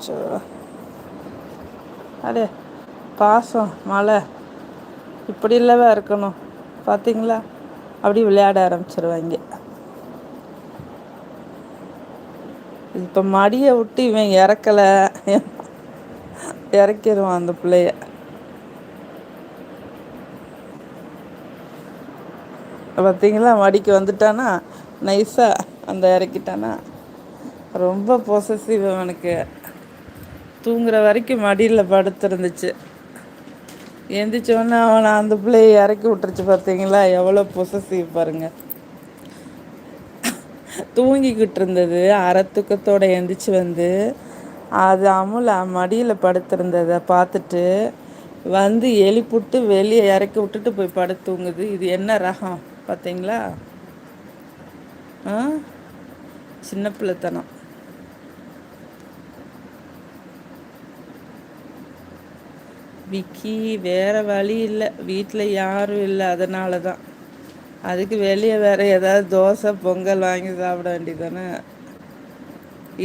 So அடே பாசம் மழை இப்படி இல்லவா இருக்கணும். பார்த்தீங்களா, அப்படி விளையாட ஆரம்பிச்சிருவாங்க. இப்போ மடியை விட்டு இவன் இறக்கலை, இறக்கிடுவான் அந்த பிள்ளைய. பார்த்தீங்களா, மடிக்கு வந்துட்டானா நைஸாக அந்த இறக்கிட்டானா. ரொம்ப பொசசிவ் அவனுக்கு. தூங்குற வரைக்கும் மடியில் படுத்துருந்துச்சு. எந்திரிச்சோடனே அவனை அந்த பிள்ளைய இறக்கி விட்டுருச்சு. பார்த்தீங்களா எவ்வளோ பொசசிவ் பாருங்க. தூங்கிக்கிட்டு இருந்தது, அரை தூக்கத்தோட எந்திரிச்சு வந்து அது அமுல் மடியில் படுத்திருந்ததை பார்த்துட்டு வந்து எழுப்பிவிட்டு வெளியே இறக்கி விட்டுட்டு போய் படுத்து தூங்குது. இது என்ன ரகம் பார்த்தீங்களா? ஆ, சின்ன பிள்ளைத்தனம். விக்கி வேற வழி இல்லை, வீட்டில் யாரும் இல்லை, அதனால தான். அதுக்கு வெளியே வேற ஏதாவது தோசை பொங்கல் வாங்கி சாப்பிட வேண்டியதானே.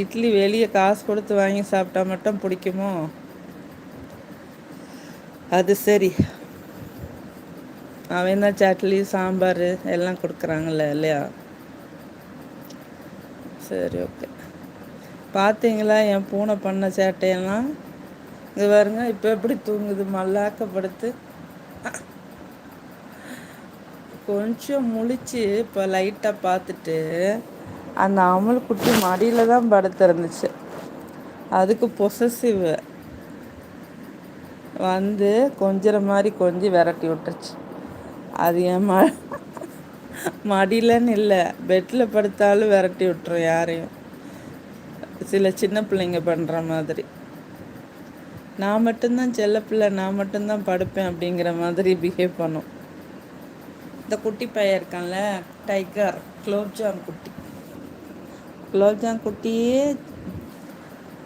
இட்லி வெளியே காசு கொடுத்து வாங்கி சாப்பிட்டா மட்டும் பிடிக்குமோ? அது சரி, அவன் தான் சட்லி சாம்பார் எல்லாம் கொடுக்குறாங்கல்ல இல்லையா? சரி, ஓகே. பார்த்தீங்களா என் பூனை பண்ண சேட்டையெல்லாம்? இது பாருங்க, இப்போ எப்படி தூங்குது மல்லாக்கப்படுத்து. கொஞ்சம் முழிச்சு இப்போ லைட்டாக பார்த்துட்டு அந்த அமுல் குட்டி மடியில் தான் படுத்திருந்துச்சு. அதுக்கு பொசசிவ் வந்து கொஞ்சிற மாதிரி கொஞ்சம் விரட்டி விட்டுருச்சு. அது என் மடியிலன்னு இல்லை, பெட்டில் படுத்தாலும் விரட்டி விட்டுரும் யாரையும். சில சின்ன பிள்ளைங்க பண்ணுற மாதிரி. நான் மட்டும்தான் செல்ல பிள்ளை, நான் மட்டும்தான் படுப்பேன் அப்படிங்கிற மாதிரி பிஹேவ் பண்ணும். இந்த குட்டி பையன் இருக்கான்ல, டைகர், குலோப்ஜாம் குட்டி. குலோப்ஜாம் குட்டியே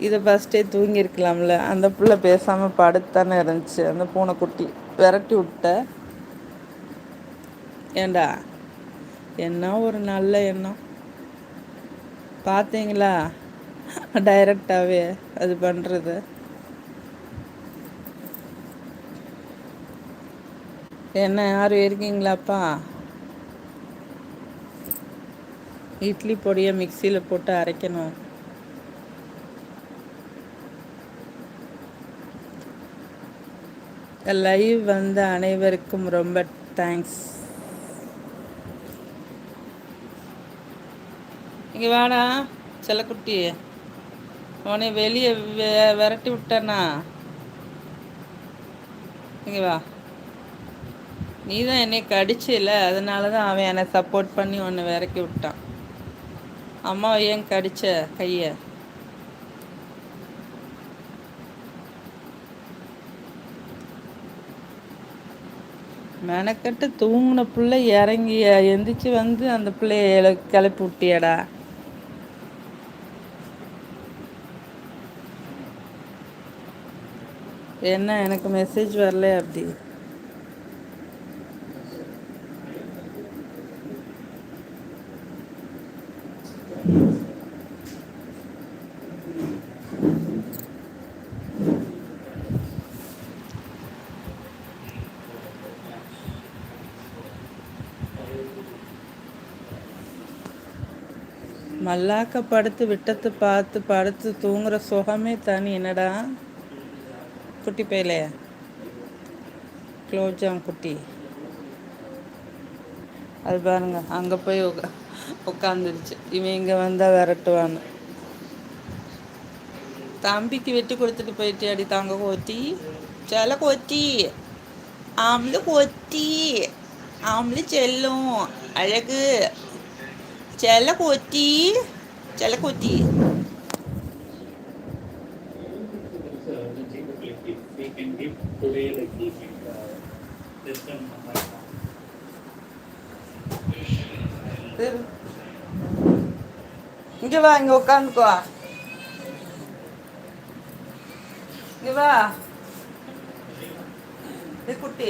இதை ஃபஸ்ட்டே தூங்கியிருக்கலாம்ல. அந்த பிள்ளை பேசாமல் படுத்தானே இருந்துச்சு. அந்த பூனைக்குட்டி விரட்டி விட்ட. ஏண்டா என்ன ஒரு நல்ல எண்ணம் பார்த்தீங்களா, டைரக்டாகவே அது பண்ணுறது. என்ன யாரும் இருக்கீங்களாப்பா? இட்லி பொடியை மிக்சியில் போட்டு அரைக்கணும். லைவ் வந்த அனைவருக்கும் ரொம்ப தேங்க்ஸ். இங்கே வாடா செல்லக்குட்டி, உன்னை வெளியே விரட்டி விட்டேன்னா இங்கே வா. நீ தான் என்னை கடிச்சில்ல, அதனால தான் அவன் என்னை சப்போர்ட் பண்ணி உன்னை விரக்கி விட்டான். அம்மாவை ஏன் கடிச்ச கையை? மெனக்கட்டு தூங்கின பிள்ளை இறங்கி எந்திரிச்சு வந்து அந்த பிள்ளைய கிளப்பி விட்டியடா. என்ன எனக்கு மெசேஜ் வரல அப்படி? மல்லாக்க படுத்து விட்டத்தை பார்த்து படுத்து தூங்குற சுகமே தனி. என்னடா குட்டி பையில குலோப்ஜாம் குட்டி, அது பாருங்க அங்கே போய் உட்காந்துருச்சு. இவன் இங்கே வந்தால் விரட்டுவான்னு. தம்பிக்கு வெட்டி கொடுத்துட்டு போயிட்டு அடி தாங்க கோத்தி, செல்ல கோத்தி, ஆம்பளை கோத்தி, ஆம்பளை செல்லும் அழகு செல்ல கோத்தி, செல்ல கோத்தி. இங்க வா, இங்க உட்காந்துக்கோ. இங்க வா குட்டி.